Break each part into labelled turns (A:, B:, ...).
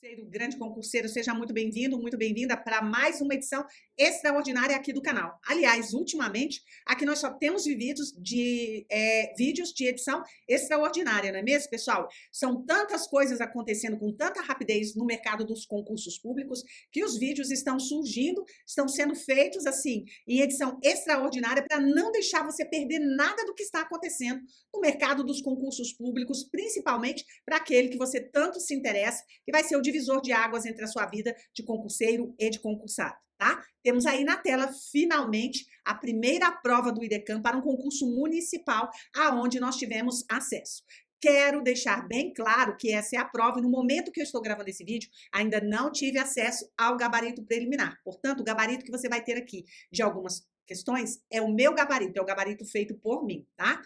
A: Concurseiro, grande concurseiro, seja muito bem-vindo, muito bem-vinda para mais uma edição extraordinária aqui do canal. Aliás, ultimamente, aqui nós só temos vídeos de edição extraordinária, não é mesmo, pessoal? São tantas coisas acontecendo com tanta rapidez no mercado dos concursos públicos que os vídeos estão surgindo, estão sendo feitos assim, em edição extraordinária para não deixar você perder nada do que está acontecendo no mercado dos concursos públicos, principalmente para aquele que você tanto se interessa, que vai ser o divisor de águas entre a sua vida de concurseiro e de concursado, tá? Temos aí na tela, finalmente, a primeira prova do IDECAM para um concurso municipal aonde nós tivemos acesso. Quero deixar bem claro que essa é a prova e no momento que eu estou gravando esse vídeo, ainda não tive acesso ao gabarito preliminar. Portanto, o gabarito que você vai ter aqui de algumas questões é o meu gabarito, é o gabarito feito por mim, tá?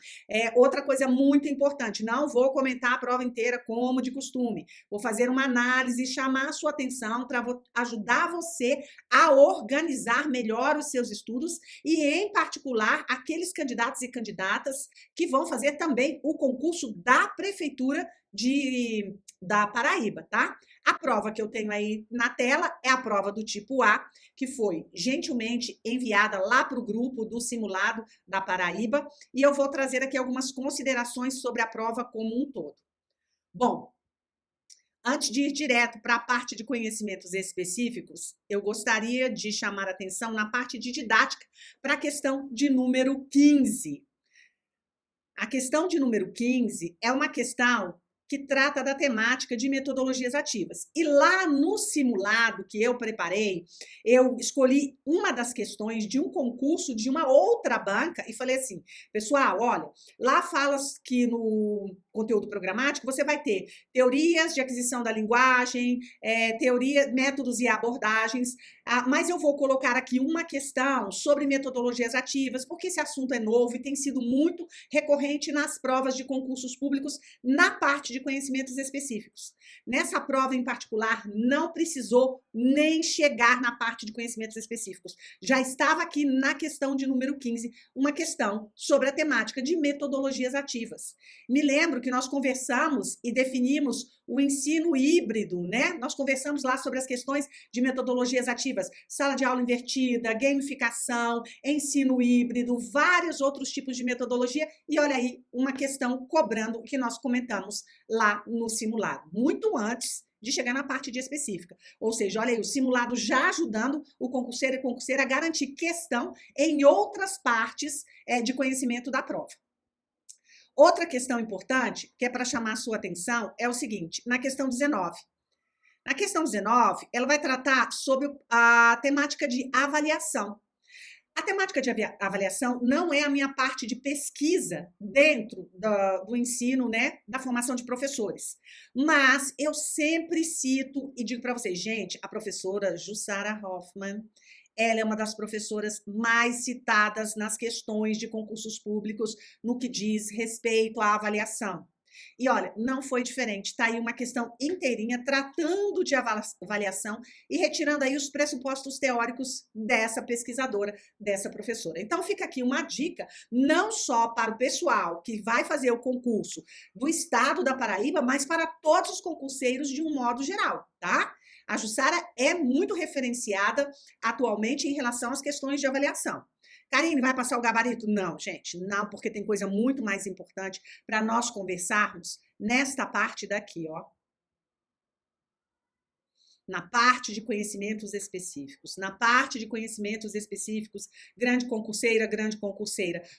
A: Outra coisa muito importante, não vou comentar a prova inteira como de costume, vou fazer uma análise, chamar a sua atenção para ajudar você a organizar melhor os seus estudos e, em particular, aqueles candidatos e candidatas que vão fazer também o concurso da Prefeitura da Paraíba, tá? A prova que eu tenho aí na tela é a prova do tipo A, que foi gentilmente enviada lá para o grupo do simulado da Paraíba, e eu vou trazer aqui algumas considerações sobre a prova como um todo. Bom, antes de ir direto para a parte de conhecimentos específicos, eu gostaria de chamar a atenção na parte de didática para a questão de número 15. A questão de número 15 é uma questão que trata da temática de metodologias ativas. E lá no simulado que eu preparei, eu escolhi uma das questões de um concurso de uma outra banca e falei assim, pessoal, olha, lá fala que no conteúdo programático você vai ter teorias de aquisição da linguagem, métodos e abordagens, mas eu vou colocar aqui uma questão sobre metodologias ativas, porque esse assunto é novo e tem sido muito recorrente nas provas de concursos públicos na parte de conhecimentos específicos. Nessa prova em particular, não precisou nem chegar na parte de conhecimentos específicos. Já estava aqui na questão de número 15, uma questão sobre a temática de metodologias ativas. Me lembro que nós conversamos e definimos o ensino híbrido, né? Nós conversamos lá sobre as questões de metodologias ativas, sala de aula invertida, gamificação, ensino híbrido, vários outros tipos de metodologia, e olha aí, uma questão cobrando o que nós comentamos lá no simulado, muito antes de chegar na parte de específica. Ou seja, olha aí, o simulado já ajudando o concurseiro e concurseira a garantir questão em outras partes de conhecimento da prova. Outra questão importante, que é para chamar a sua atenção, é o seguinte, na questão 19. Na questão 19, ela vai tratar sobre a temática de avaliação. A temática de avaliação não é a minha parte de pesquisa dentro do ensino, né, da formação de professores. Mas eu sempre cito e digo para vocês, gente, a professora Jussara Hoffmann, ela é uma das professoras mais citadas nas questões de concursos públicos no que diz respeito à avaliação. E olha, não foi diferente, está aí uma questão inteirinha tratando de avaliação e retirando aí os pressupostos teóricos dessa pesquisadora, dessa professora. Então fica aqui uma dica, não só para o pessoal que vai fazer o concurso do estado da Paraíba, mas para todos os concurseiros de um modo geral, tá? A Jussara é muito referenciada atualmente em relação às questões de avaliação. Karine, vai passar o gabarito? Não, gente, não, porque tem coisa muito mais importante para nós conversarmos nesta parte daqui, ó. Na parte de conhecimentos específicos. Na parte de conhecimentos específicos, grande concurseira,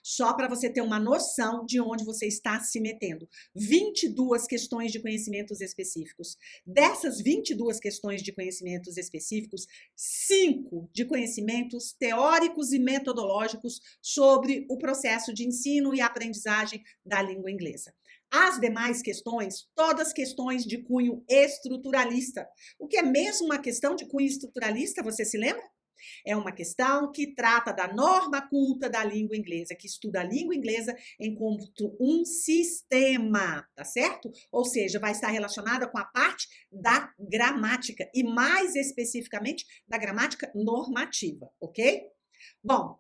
A: só para você ter uma noção de onde você está se metendo. 22 questões de conhecimentos específicos. Dessas 22 questões de conhecimentos específicos, 5 de conhecimentos teóricos e metodológicos sobre o processo de ensino e aprendizagem da língua inglesa. As demais questões, todas questões de cunho estruturalista. O que é mesmo uma questão de cunho estruturalista, você se lembra? É uma questão que trata da norma culta da língua inglesa, que estuda a língua inglesa enquanto um sistema, tá certo? Ou seja, vai estar relacionada com a parte da gramática e mais especificamente da gramática normativa, ok? Bom,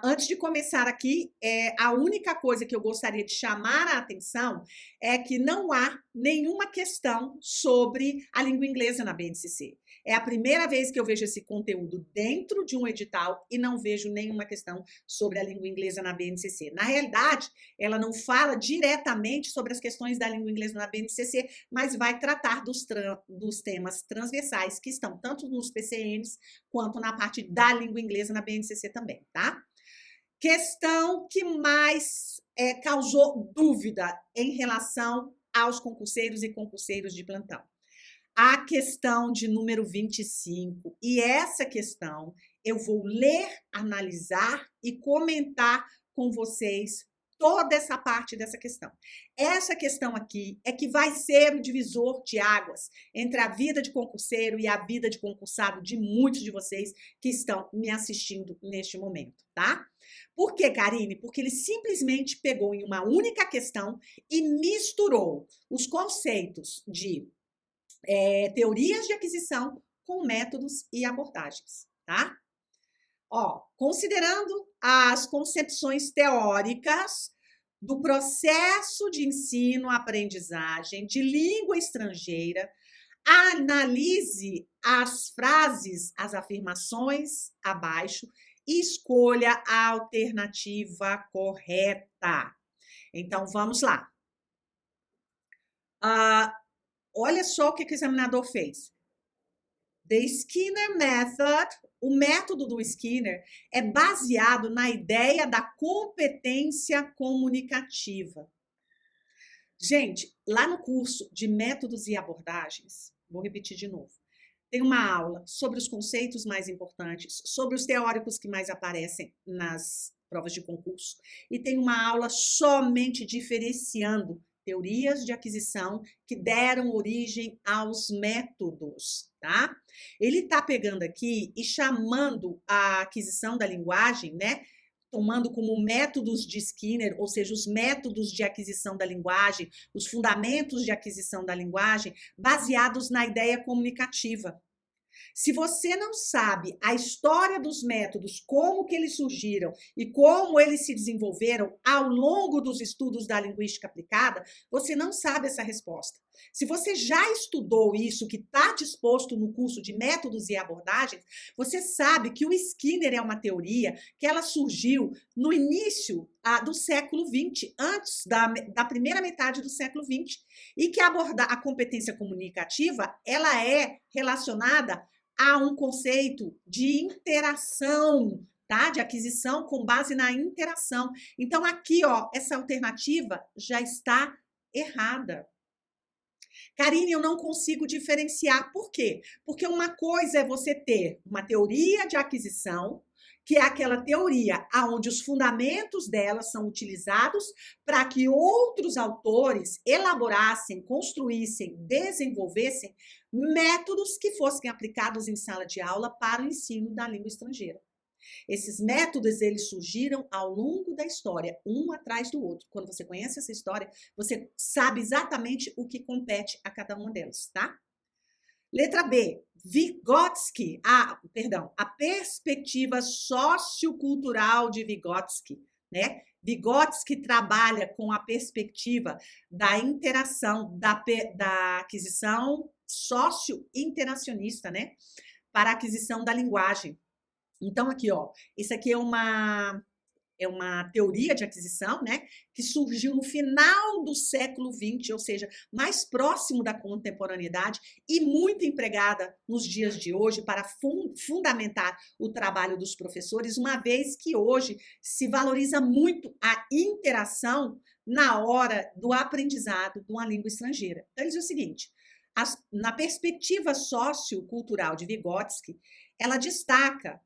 A: antes de começar aqui, a única coisa que eu gostaria de chamar a atenção é que não há nenhuma questão sobre a língua inglesa na BNCC. É a primeira vez que eu vejo esse conteúdo dentro de um edital e não vejo nenhuma questão sobre a língua inglesa na BNCC. Na realidade, ela não fala diretamente sobre as questões da língua inglesa na BNCC, mas vai tratar dos temas transversais que estão tanto nos PCNs quanto na parte da língua inglesa na BNCC também, tá? Questão que mais causou dúvida em relação aos concurseiros e concurseiros de plantão. A questão de número 25. E essa questão eu vou ler, analisar e comentar com vocês toda essa parte dessa questão. Essa questão aqui é que vai ser o divisor de águas entre a vida de concurseiro e a vida de concursado de muitos de vocês que estão me assistindo neste momento, tá? Por quê, Karine? Porque ele simplesmente pegou em uma única questão e misturou os conceitos de teorias de aquisição com métodos e abordagens, tá? Ó, considerando as concepções teóricas do processo de ensino-aprendizagem de língua estrangeira, analise as frases, as afirmações abaixo e escolha a alternativa correta. Então, vamos lá. Olha só o que o examinador fez. The Skinner Method, o método do Skinner, é baseado na ideia da competência comunicativa. Gente, lá no curso de métodos e abordagens, vou repetir de novo, tem uma aula sobre os conceitos mais importantes, sobre os teóricos que mais aparecem nas provas de concurso, e tem uma aula somente diferenciando teorias de aquisição que deram origem aos métodos, tá? Ele está pegando aqui e chamando a aquisição da linguagem, né? Tomando como métodos de Skinner, ou seja, os métodos de aquisição da linguagem, os fundamentos de aquisição da linguagem, baseados na ideia comunicativa. Se você não sabe a história dos métodos, como que eles surgiram e como eles se desenvolveram ao longo dos estudos da linguística aplicada, você não sabe essa resposta. Se você já estudou isso, que está disposto no curso de métodos e abordagens, você sabe que o Skinner é uma teoria que ela surgiu no início do século XX, antes da primeira metade do século XX, e que a competência comunicativa ela é relacionada a um conceito de interação, tá? De aquisição com base na interação. Então, aqui, ó, essa alternativa já está errada. Karine, eu não consigo diferenciar. Por quê? Porque uma coisa é você ter uma teoria de aquisição, que é aquela teoria onde os fundamentos dela são utilizados para que outros autores elaborassem, construíssem, desenvolvessem métodos que fossem aplicados em sala de aula para o ensino da língua estrangeira. Esses métodos, eles surgiram ao longo da história, um atrás do outro. Quando você conhece essa história, você sabe exatamente o que compete a cada uma delas, tá? Letra B, Vygotsky, a perspectiva sociocultural de Vygotsky, né? Vygotsky trabalha com a perspectiva da interação, da aquisição socio-interacionista, né? Para a aquisição da linguagem. Então, aqui, ó, isso aqui é uma teoria de aquisição, né, que surgiu no final do século XX, ou seja, mais próximo da contemporaneidade e muito empregada nos dias de hoje para fundamentar o trabalho dos professores, uma vez que hoje se valoriza muito a interação na hora do aprendizado de uma língua estrangeira. Então, ele diz o seguinte, na perspectiva sociocultural de Vygotsky, ela destaca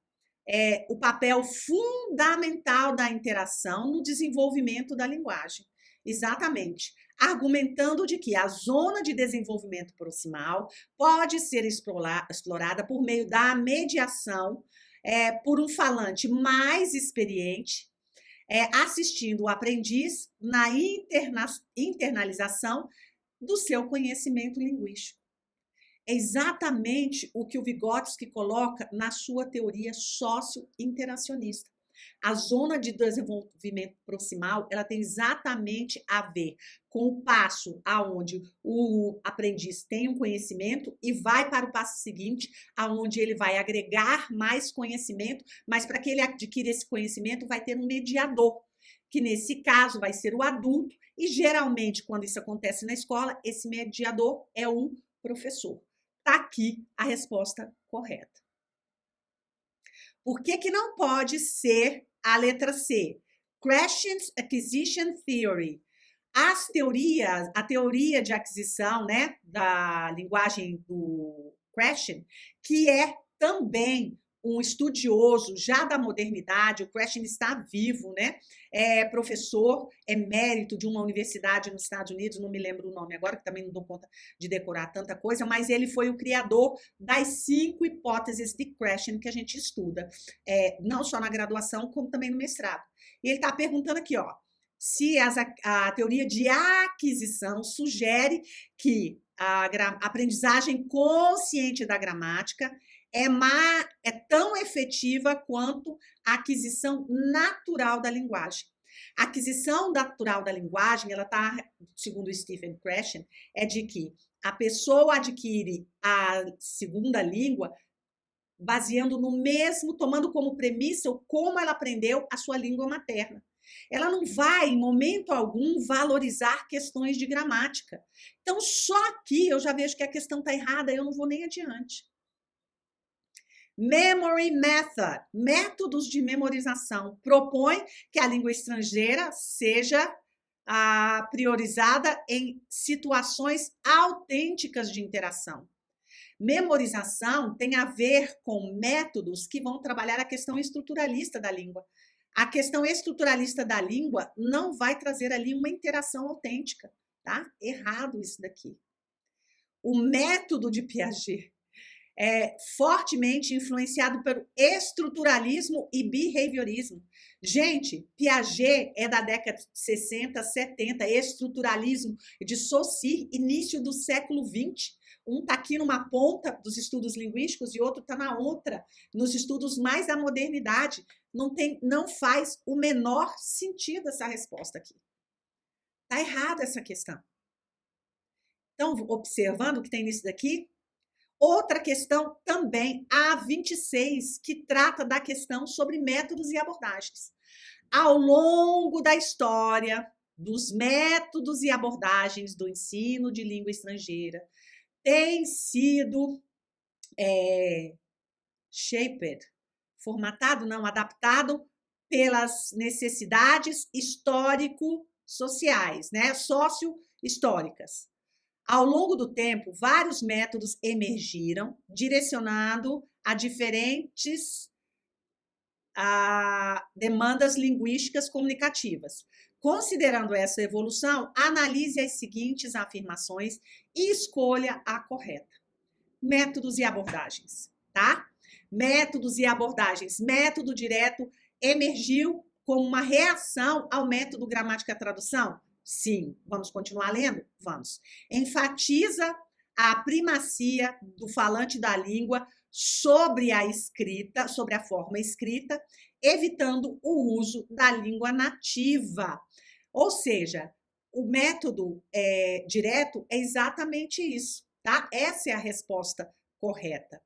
A: o papel fundamental da interação no desenvolvimento da linguagem. Exatamente. Argumentando de que a zona de desenvolvimento proximal pode ser explorada por meio da mediação por um falante mais experiente, assistindo o aprendiz na internalização do seu conhecimento linguístico. É exatamente o que o Vygotsky coloca na sua teoria socio-interacionista. A zona de desenvolvimento proximal, ela tem exatamente a ver com o passo aonde o aprendiz tem um conhecimento e vai para o passo seguinte, aonde ele vai agregar mais conhecimento, mas para que ele adquira esse conhecimento vai ter um mediador, que nesse caso vai ser o adulto, e geralmente quando isso acontece na escola, esse mediador é o professor. Está aqui a resposta correta. Por que que não pode ser a letra C? Question Acquisition Theory. A teoria de aquisição, né, da linguagem do Krashen, que é também um estudioso já da modernidade, o Krashen está vivo, né? É professor emérito de uma universidade nos Estados Unidos, não me lembro o nome agora, que também não dou conta de decorar tanta coisa, mas ele foi o criador das 5 hipóteses de Krashen que a gente estuda, não só na graduação, como também no mestrado. E ele está perguntando aqui, ó, se a teoria de aquisição sugere que a aprendizagem consciente da gramática é tão efetiva quanto a aquisição natural da linguagem. A aquisição natural da linguagem, ela está, segundo Stephen Krashen, é de que a pessoa adquire a segunda língua baseando no mesmo, tomando como premissa o como ela aprendeu a sua língua materna. Ela não vai, em momento algum, valorizar questões de gramática. Então, só aqui eu já vejo que a questão está errada, eu não vou nem adiante. Memory Method, métodos de memorização, propõe que a língua estrangeira seja priorizada em situações autênticas de interação. Memorização tem a ver com métodos que vão trabalhar a questão estruturalista da língua. A questão estruturalista da língua não vai trazer ali uma interação autêntica, tá? Errado isso daqui. O método de Piaget é fortemente influenciado pelo estruturalismo e behaviorismo. Gente, Piaget é da década de 60, 70, estruturalismo de Saussure, início do século 20. Um está aqui numa ponta dos estudos linguísticos e outro está na outra, nos estudos mais da modernidade. Não faz o menor sentido essa resposta aqui. Está errada essa questão. Então, observando o que tem nisso daqui, outra questão também, a 26, que trata da questão sobre métodos e abordagens. Ao longo da história dos métodos e abordagens do ensino de língua estrangeira, tem sido adaptado pelas necessidades histórico-sociais, né, socio-históricas. Ao longo do tempo, vários métodos emergiram, direcionando a diferentes demandas linguísticas comunicativas. Considerando essa evolução, analise as seguintes afirmações e escolha a correta. Métodos e abordagens, tá? Métodos e abordagens. Método direto emergiu como uma reação ao método gramática-tradução? Sim. Vamos continuar lendo? Vamos. Enfatiza a primacia do falante da língua sobre a escrita, sobre a forma escrita, evitando o uso da língua nativa. Ou seja, o método direto é exatamente isso, tá? Essa é a resposta correta.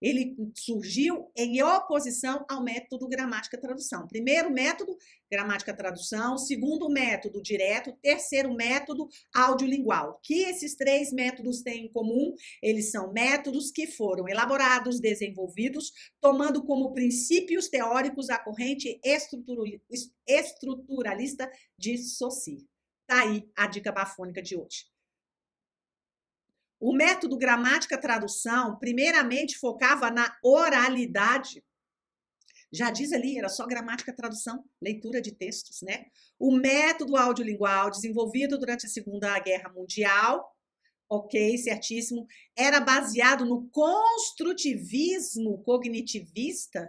A: Ele surgiu em oposição ao método gramática-tradução. Primeiro método, gramática-tradução. Segundo método, direto. Terceiro método, audiolingual. O que esses 3 métodos têm em comum? Eles são métodos que foram elaborados, desenvolvidos, tomando como princípios teóricos a corrente estruturalista de Saussure. Tá aí a dica bafônica de hoje. O método gramática-tradução, primeiramente, focava na oralidade. Já diz ali, era só gramática-tradução, leitura de textos, né? O método audiolingual, desenvolvido durante a Segunda Guerra Mundial, ok, certíssimo, era baseado no construtivismo cognitivista.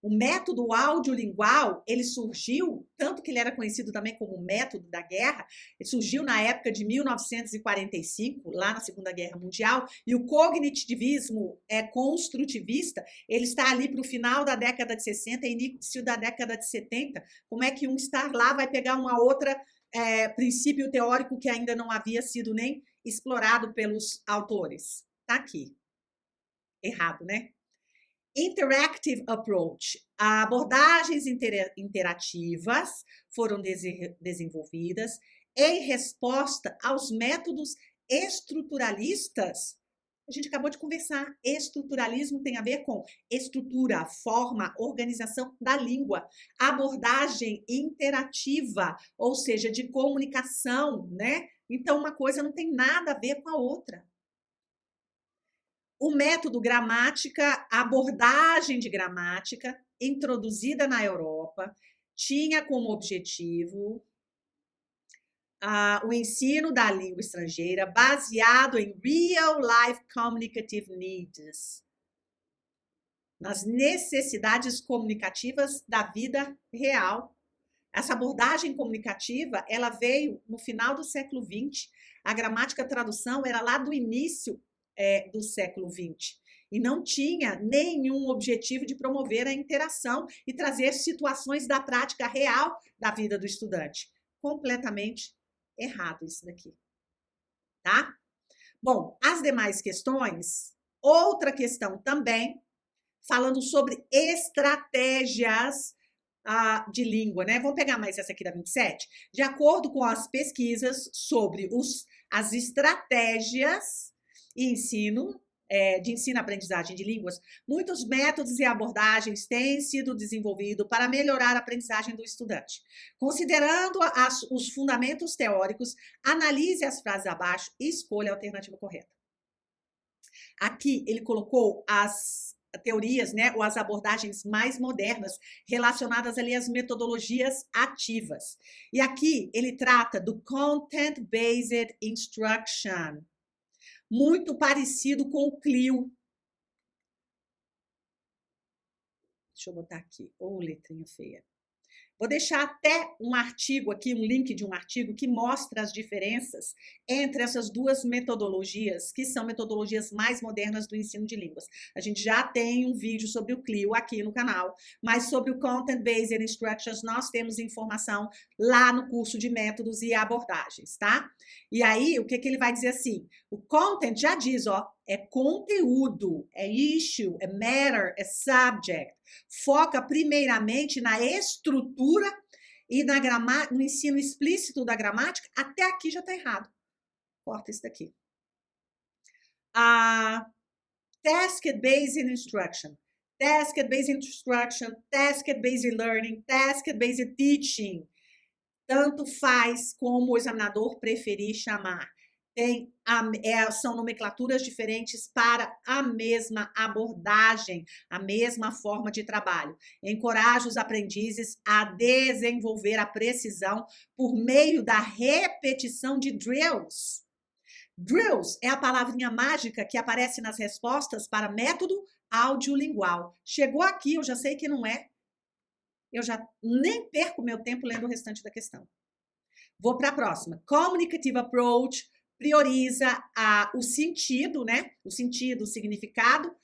A: O método audiolingual, ele surgiu, tanto que ele era conhecido também como método da guerra, ele surgiu na época de 1945, lá na Segunda Guerra Mundial, e o cognitivismo construtivista, ele está ali para o final da década de 60 e início da década de 70. Como é que um estar lá vai pegar uma outra princípio teórico que ainda não havia sido nem explorado pelos autores? Tá aqui. Errado, né? Interactive approach. Abordagens interativas foram desenvolvidas em resposta aos métodos estruturalistas. A gente acabou de conversar. Estruturalismo tem a ver com estrutura, forma, organização da língua. Abordagem interativa, ou seja, de comunicação, né? Então, uma coisa não tem nada a ver com a outra. O método gramática, a abordagem de gramática, introduzida na Europa, tinha como objetivo o ensino da língua estrangeira baseado em real life communicative needs, nas necessidades comunicativas da vida real. Essa abordagem comunicativa, ela veio no final do século XX. A gramática tradução era lá do início do século XX. E não tinha nenhum objetivo de promover a interação e trazer situações da prática real da vida do estudante. Completamente errado isso daqui. Tá? Bom, as demais questões, outra questão também, falando sobre estratégias de língua, né? Vamos pegar mais essa aqui da 27. De acordo com as pesquisas sobre as estratégias e ensino, de ensino-aprendizagem de línguas, muitos métodos e abordagens têm sido desenvolvidos para melhorar a aprendizagem do estudante. Considerando os fundamentos teóricos, analise as frases abaixo e escolha a alternativa correta. Aqui ele colocou as teorias, né, ou as abordagens mais modernas relacionadas ali às metodologias ativas. E aqui ele trata do Content-Based Instruction, muito parecido com o Clio. Deixa eu botar aqui, letrinha feia. Vou deixar até um artigo aqui, um link de um artigo que mostra as diferenças entre essas duas metodologias, que são metodologias mais modernas do ensino de línguas. A gente já tem um vídeo sobre o Clio aqui no canal, mas sobre o Content-Based Instructions nós temos informação lá no curso de métodos e abordagens, tá? E aí, o que ele vai dizer assim? O content já diz, é conteúdo, é issue, é matter, é subject. Foca primeiramente na estrutura e no ensino explícito da gramática. Até aqui já está errado. Corta isso daqui. Task-based instruction. Task-based instruction, task-based learning, task-based teaching. Tanto faz como o examinador preferir chamar. São nomenclaturas diferentes para a mesma abordagem, a mesma forma de trabalho. Encoraja os aprendizes a desenvolver a precisão por meio da repetição de drills. Drills é a palavrinha mágica que aparece nas respostas para método audiolingual. Chegou aqui, eu já sei que não é. Eu já nem perco meu tempo lendo o restante da questão. Vou para a próxima. Communicative approach prioriza o sentido, né? O sentido, o significado,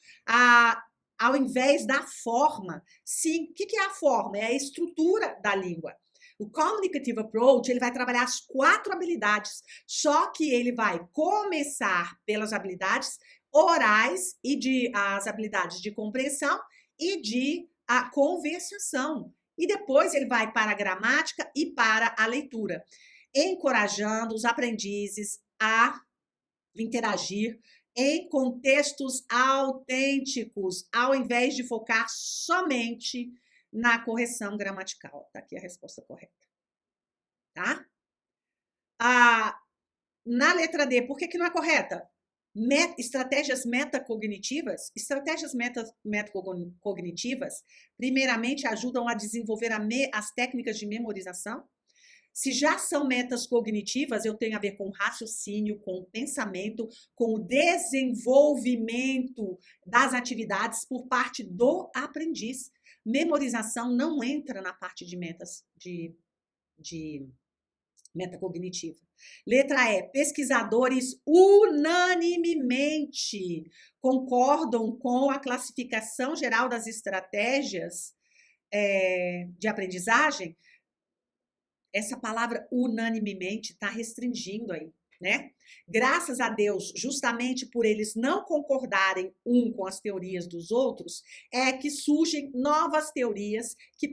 A: ao invés da forma. Sim, o que é a forma? É a estrutura da língua. O Communicative Approach, ele vai trabalhar as 4 habilidades, só que ele vai começar pelas habilidades orais e as habilidades de compreensão e de conversação. E depois ele vai para a gramática e para a leitura, encorajando os aprendizes a interagir em contextos autênticos, ao invés de focar somente na correção gramatical. Tá aqui a resposta correta. Tá? Na letra D, por que não é correta? Estratégias metacognitivas. Estratégias metacognitivas, primeiramente, ajudam a desenvolver as técnicas de memorização. Se já são metas cognitivas, eu tenho a ver com raciocínio, com o pensamento, com o desenvolvimento das atividades por parte do aprendiz. Memorização não entra na parte de metas de meta cognitiva. Letra E, pesquisadores unanimemente concordam com a classificação geral das estratégias de aprendizagem. Essa palavra unanimemente está restringindo aí, né? Graças a Deus, justamente por eles não concordarem com as teorias dos outros, é que surgem novas teorias que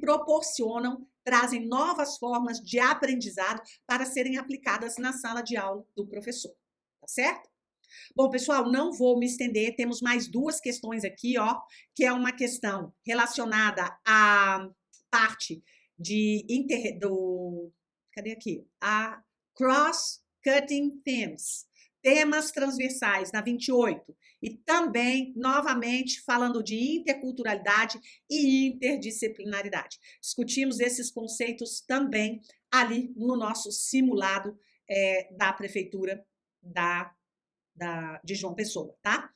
A: trazem novas formas de aprendizado para serem aplicadas na sala de aula do professor, tá certo? Bom, pessoal, não vou me estender, temos mais duas questões aqui, ó, que é uma questão relacionada à parte cadê aqui? A cross-cutting themes, temas transversais, na 28. E também, novamente, falando de interculturalidade e interdisciplinaridade. Discutimos esses conceitos também ali no nosso simulado da Prefeitura de João Pessoa, tá?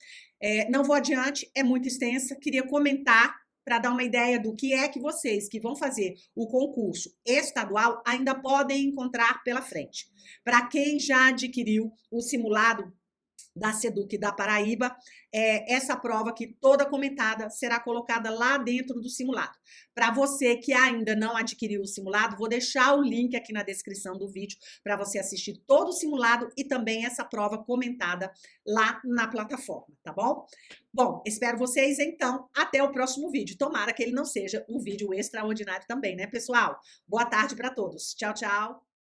A: Não vou adiante, é muito extensa, queria comentar para dar uma ideia do que é que vocês que vão fazer o concurso estadual ainda podem encontrar pela frente. Para quem já adquiriu o simulado da SEDUC da Paraíba, essa prova aqui toda comentada será colocada lá dentro do simulado. Para você que ainda não adquiriu o simulado, vou deixar o link aqui na descrição do vídeo para você assistir todo o simulado e também essa prova comentada lá na plataforma, tá bom? Bom, espero vocês então até o próximo vídeo. Tomara que ele não seja um vídeo extraordinário também, né, pessoal? Boa tarde para todos. Tchau, tchau.